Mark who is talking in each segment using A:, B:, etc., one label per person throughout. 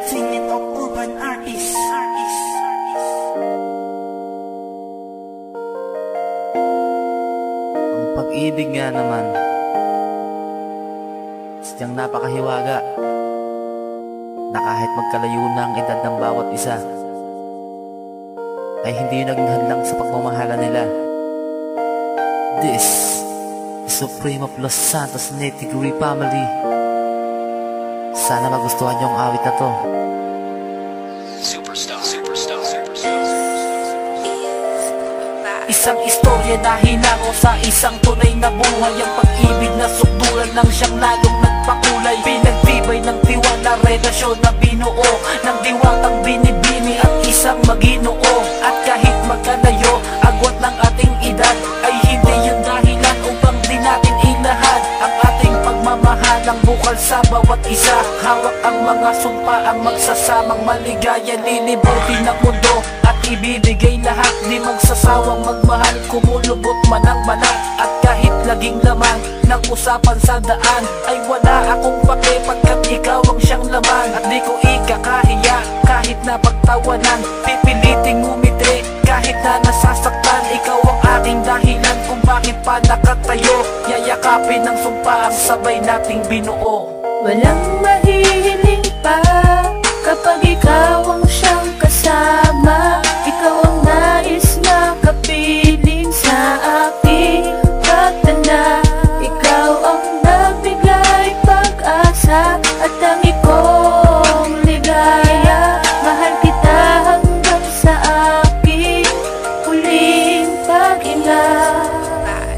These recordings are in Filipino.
A: entertainment of urban artists.
B: Ang pag-ibig nga naman, sadyang napakahiwaga, na kahit magkalayo na ang edad ng bawat isa, ay hindi yun naging hadlang sa pagmamahala nila. This is Supreme of Los Santos Nitty-Gritty Family. Sana magustuhan niyo ang awit na to.
C: Superstar.
A: Isang istorya na hinango sa isang tunay na buhay. Ang pag-ibig na sukdulan ng siyang lalong nagpakulay. Pinagtibay ng tiwala, relasyon na binuo ng diwatang binibini at isang maginoo. At kahit magkalayo, agwat ng ating edad, ay hindi yun dahilan upang di natin ilahad ang ating pagmamahal ng bukal sa bawat isa. Hawak ang mga sumpa, ang magsasamang maligaya, lilibutin ang mundo at ibibigay lahat. Di magsasawang magmahal, kumulubot man ang balat. At kahit laging laman ng usapan sa daan, ay wala akong pake pagkat ikaw ang siyang laman. At di ko ikakahiya kahit na pagtawanan, pipiliting umiti kahit na nasasaktan. Ikaw ang aking dahilan kung bakit pa nakatayo, yayakapin ng sumpa ang sabay nating binuo.
D: Walang mahihiling pa kapag ikaw ang siyang kasama. Ikaw ang nais na kapiling sa aking pagtanda. Ikaw ang nagbigay pag-asa at tangi kong ligaya. Mahal kita hanggang sa aking huling pag-ila.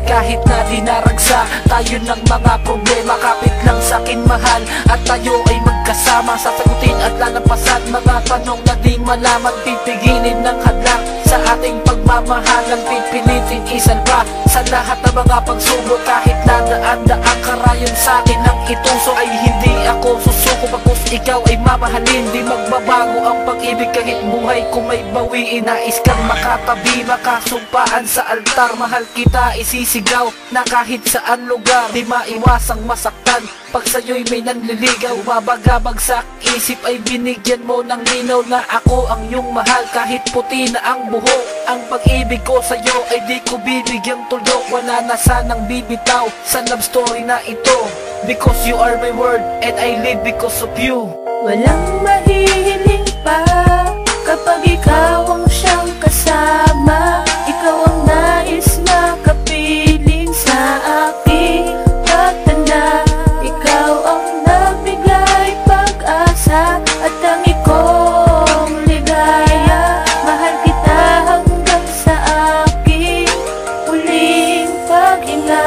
A: Kahit na dinaragsa tayo ng mga problema, kapit lang sa'kin mahal, at tayo ay magkasama. Sasagutin at lalampasan mga tanong na di malaman. Pipigilin ng hadlang sa ating pagmamahalan, pipilitin isalba sa lahat ng mga pagsubok. Kahit na daan-daang karayon sa'kin ang ituso, ay hindi ako susuko pagkus ikaw ay mamahalin. Di magbabago ang pag-ibig kahit buhay ko may bawiin. Nais kang makatabi, makasumpaan sa altar. Mahal kita isisigaw na kahit saan lugar, di maiwasang masaktan pag sa'yo'y may nanliligaw. Mabagabagsak isip ay binigyan mo ng linaw na ako ang iyong mahal. Kahit puti na ang buhok, ang pag-ibig ko sa'yo ay di ko bibigyang tuldok. Wala na sanang bibitaw sa love story na ito, because you are my world and I live because of you.
D: Walang mahihiling pa kapag ikaw ang siyang kasama. Ikaw ang nais na kapiling sa aking pagtanda. Ikaw ang nagbigay pag-asa at tangi kong ligaya. Mahal kita hanggang sa aking huling pag-ila.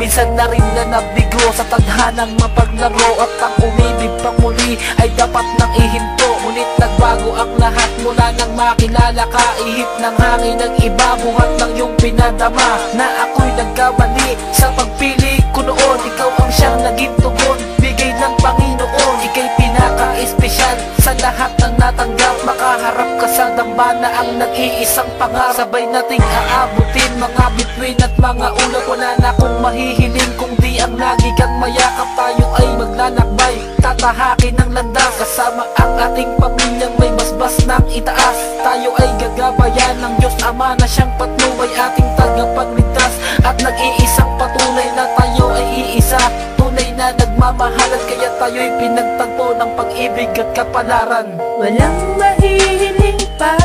A: Minsan na rin na nabigo sa tadhanang mapaglaro, at ang umibig pang muli ay dapat nang ihinto. Ngunit nagbago ang lahat mula nang makilala ka. Ihip ng hangin ng iba, buhat ng iyong pinadama, na ako'y nagkamali sa pagpili ko noon. Ikaw ang siyang naging tugon, bigay ng Panginoon. Ika'y pinaka-espesyal sa lahat ng natanggap. Makaharap ka sa dambana, ang nag-iisang pangarap. Sabay nating aabutin mga bituin at mga ulap. Wala na akong mahihiling kung di ang lagi kang mayakap. Tayo ay maglalakbay, tatahakin ng landas, kasama ang ating pamilyang may basbas ng itaas. Tayo ay gagabayan ng Diyos Ama na siyang patnubay, ating tagapagligtas at nag-iisang patunay na tayo ay iisa. Tunay na nagmamahalan, kaya tayo'y pinagtagpo ng pag-ibig at kapalaran.
D: Walang mahihiling pa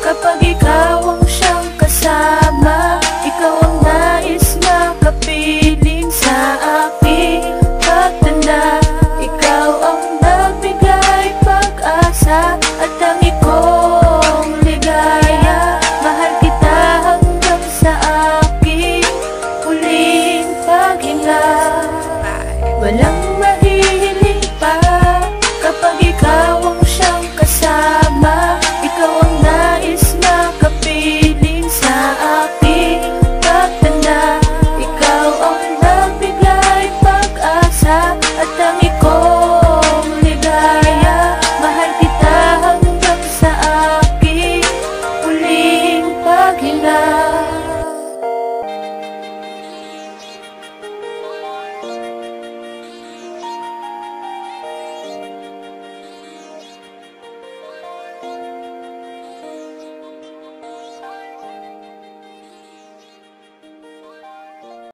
D: kapag ikaw ang siyang kasama. Ikaw ang nais na kapiling sa aking pagtanda. Ikaw ang nagbigay pag-asa at tangi kong ligaya. Mahal kita hanggang sa aking huling pag-ila. Walang